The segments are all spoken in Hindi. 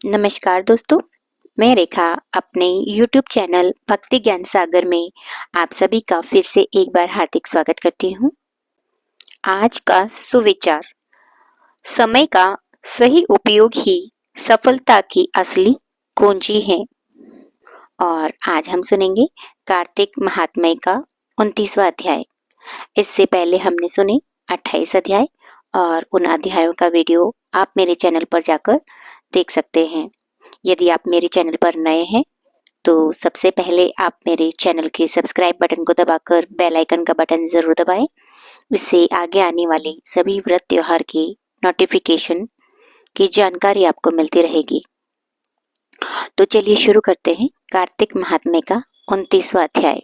नमस्कार दोस्तों, मैं रेखा अपने YouTube चैनल भक्ति ज्ञान सागर में आप सभी का फिर से एक बार हार्दिक स्वागत करती हूँ। आज का सुविचार, समय का सही उपयोग ही सफलता की असली कुंजी है। और आज हम सुनेंगे कार्तिक महात्म्य का 29वां अध्याय। इससे पहले हमने सुने 28 अध्याय और उन अध्यायों का वीडियो आप मेरे चैनल पर जाकर देख सकते हैं। यदि आप मेरे चैनल पर नए हैं तो सबसे पहले आप मेरे चैनल के सब्सक्राइब बटन को दबाकर बेल आइकन का बटन ज़रूर दबाएं। इससे आगे आने वाले सभी व्रत त्योहार की नोटिफिकेशन की जानकारी आपको मिलती रहेगी। तो चलिए शुरू करते हैं कार्तिक महात्म्य का 29वां अध्याय।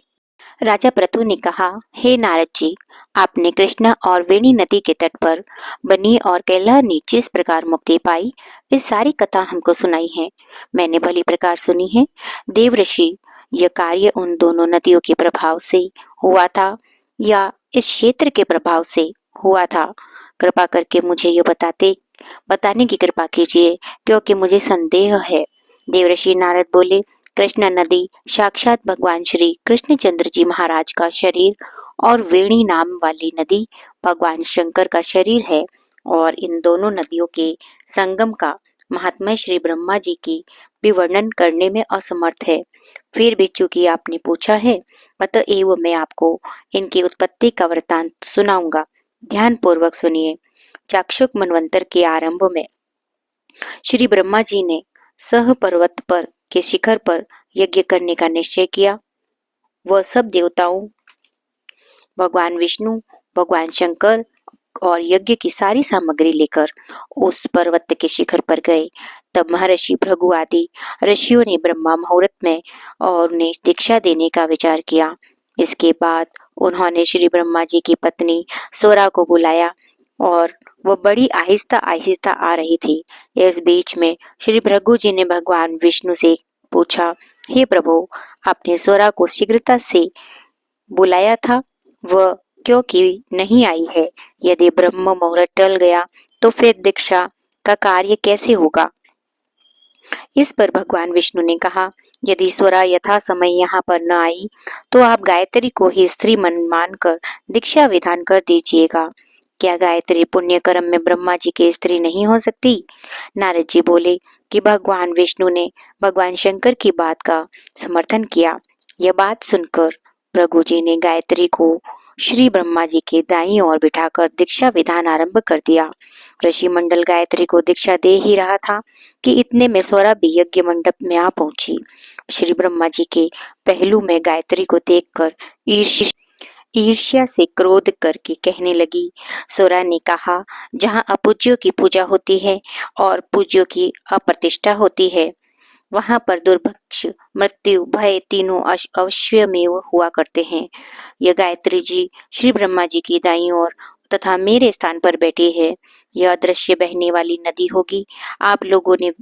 राजा प्रतु ने कहा, हे नारद जी, आपने कृष्णा और वेणी नदी के तट पर बनी और कैलाश ने जिस प्रकार मुक्ति पाई, इस सारी कथा हमको सुनाई है। मैंने भली प्रकार सुनी है। देवऋषि, यह कार्य उन दोनों नदियों के प्रभाव से हुआ था या इस क्षेत्र के प्रभाव से हुआ था? कृपा करके मुझे यह बताने की कृपा कीजिए, क्योंकि मुझे संदेह है। देवऋषि नारद बोले, कृष्णा नदी साक्षात भगवान श्री कृष्णचंद्र जी महाराज का शरीर और वेणी नाम वाली नदी भगवान शंकर का शरीर है, और इन दोनों नदियों के संगम का महात्मा श्री ब्रह्मा जी की भी वर्णन करने में असमर्थ है। फिर भी चूंकि आपने पूछा है, अतएव मैं आपको इनकी उत्पत्ति का वृतांत सुनाऊंगा। ध्यान पूर्वक सुनिए। चाक्षुक मनवंतर के आरंभ में श्री ब्रह्मा जी ने सह पर्वत पर के शिखर पर यज्ञ करने का निश्चय किया। वह सब देवताओं, भगवान विष्णु, भगवान शंकर और यज्ञ की सारी सामग्री लेकर उस पर्वत के शिखर पर गए। तब महर्षि भृगु आदि ऋषियों ने ब्रह्मा मुहूर्त में और उन्हें दीक्षा देने का विचार किया। इसके बाद उन्होंने श्री ब्रह्मा जी की पत्नी सोरा को बुलाया और वह बड़ी आहिस्ता आहिस्ता आ रही थी। इस बीच में श्री भृगु जी ने भगवान विष्णु से पूछा, हे प्रभु, आपने सोरा को शीघ्रता से बुलाया था, वह क्योंकि नहीं आई है? यदि ब्रह्म मुहूर्त टल गया तो फिर दीक्षा का कार्य कैसे होगा? इस पर भगवान विष्णु ने कहा, यदि स्वरा यथा समय यहाँ पर न आई तो आप गायत्री को ही स्त्री मानकर दीक्षा विधान कर दीजिएगा। क्या गायत्री पुण्य कर्म में ब्रह्मा जी की स्त्री नहीं हो सकती? नारद जी बोले कि भगवान विष्णु ने भगवान शंकर की बात का समर्थन किया। यह बात सुनकर भृगु जी ने गायत्री को श्री ब्रह्मा जी के दाईं ओर बिठाकर दीक्षा विधान आरंभ कर दिया। ऋषि मंडल गायत्री को दीक्षा दे ही रहा था कि इतने में स्वरा भी यज्ञ मंडप में आ पहुंची। श्री ब्रह्मा जी के पहलू में गायत्री को देखकर ईर्ष्या से क्रोध करके कहने लगी। सोरा ने कहा, जहाँ अपूज्यों की पूजा होती है और पूज्यों की अप्रतिष्ठा होती है, वहां पर दुर्भिक्ष, मृत्यु, भय तीनों अवश्यमेव हुआ करते हैं। यह गायत्री जी श्री ब्रह्मा जी की दाईं ओर तथा मेरे स्थान पर बैठी है। यह अदृश्य बहने वाली नदी होगी। आप लोगों ने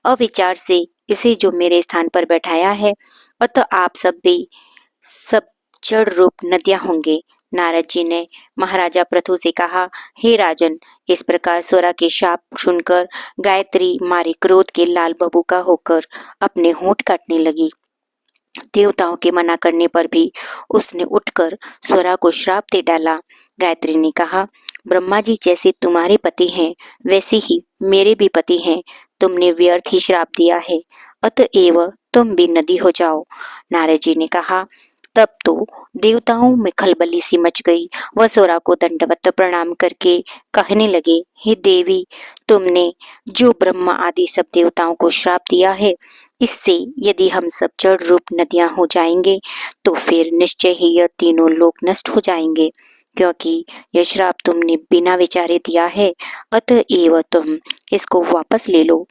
अविचार से इसे जो मेरे स्थान पर बैठाया है, अतः आप सब जड़ रूप नदियां होंगे। नारद जी ने महाराजा पृथु से कहा, हे राजन, इस प्रकार स्वरा के शाप सुनकर गायत्री मारे क्रोध के लाल बबूका होकर अपने होंठ काटने लगी। देवताओं के मना करने पर भी उसने उठकर स्वरा को श्राप दे डाला। गायत्री ने कहा, ब्रह्मा जी जैसे तुम्हारे पति हैं, वैसे ही मेरे भी पति हैं। तुमने व्यर्थ ही श्राप दिया है, अतएव तुम भी नदी हो जाओ। नारद जी ने कहा, तब तो देवताओं में खलबली सी मच गई। वह सोरा को दंडवत प्रणाम करके कहने लगे, हे देवी, तुमने जो ब्रह्मा आदि सब देवताओं को श्राप दिया है, इससे यदि हम सब जड़ रूप नदियां हो जाएंगे तो फिर निश्चय ही यह तीनों लोक नष्ट हो जाएंगे, क्योंकि यह श्राप तुमने बिना विचारे दिया है, अतएव तुम इसको वापस ले लो।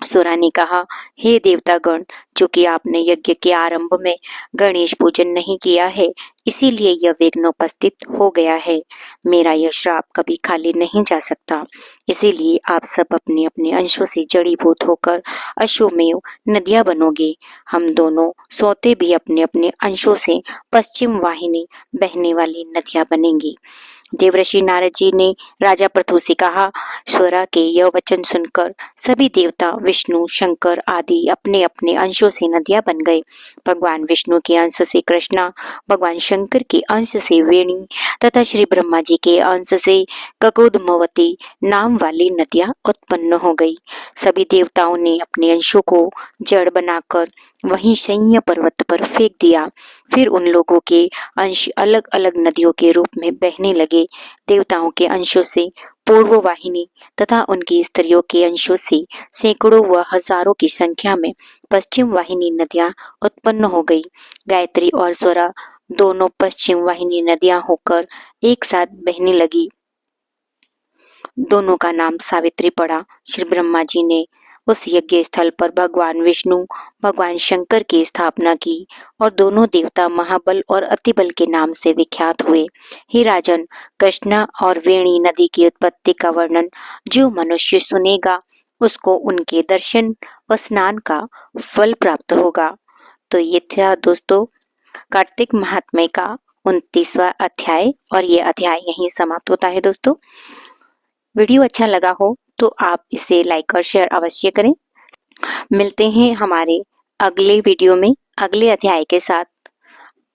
सोरा ने कहा, हे देवतागण, चूंकि आपने यज्ञ के आरंभ में गणेश पूजन नहीं किया है, इसीलिए यह विघ्न उपस्थित हो गया है। मेरा यह श्राप कभी खाली नहीं जा सकता। इसीलिए आप सब अपने अपने अंशों से जड़ीभूत होकर अश्वमेव नदियां बनोगे। हम दोनों सोते भी अपने अपने अंशों से पश्चिम वाहिनी बहने वाली नदियां बनेंगी। देवर्षि नारद जी ने राजा पृथु से कहा, स्वरा के यह वचन सुनकर सभी देवता विष्णु शंकर आदि अपने अपने अंशों से नदियां बन गए। भगवान विष्णु के अंश से कृष्णा, भगवान शंकर के अंश से वेणी तथा श्री ब्रह्मा जी के अंश से ककुदमवती नाम वाली नदियां उत्पन्न हो गई। सभी देवताओं ने अपने अंशों को जड़ बनाकर वहीं शय्य पर्वत पर फेंक दिया। फिर उन लोगों के अंश अलग अलग नदियों के रूप में बहने लगे। देवताओं के अंशों से पूर्व वाहिनी तथा उनकी स्त्रियों के अंशों से सैकड़ों व हजारों की संख्या में पश्चिम वाहिनी नदियां उत्पन्न हो गई। गायत्री और स्वरा दोनों पश्चिम वाहिनी नदियां होकर एक साथ बहने लगी। दोनों का नाम सावित्री पड़ा। श्री ब्रह्मा जी ने उस यज्ञ स्थल पर भगवान विष्णु भगवान शंकर की स्थापना की और दोनों देवता महाबल और अतिबल के नाम से विख्यात हुए। हे राजन, कृष्णा और वेणी नदी की उत्पत्ति का वर्णन जो मनुष्य सुनेगा उसको उनके दर्शन व स्नान का फल प्राप्त होगा। तो ये था दोस्तों कार्तिक महात्म्य का 29वां अध्याय और ये अध्याय यहीं समाप्त होता है। दोस्तों वीडियो अच्छा लगा हो तो आप इसे लाइक और शेयर अवश्य करें। मिलते हैं हमारे अगले वीडियो में अगले अध्याय के साथ।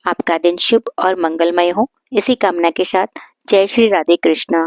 आपका दिन शुभ और मंगलमय हो, इसी कामना के साथ जय श्री राधे कृष्णा।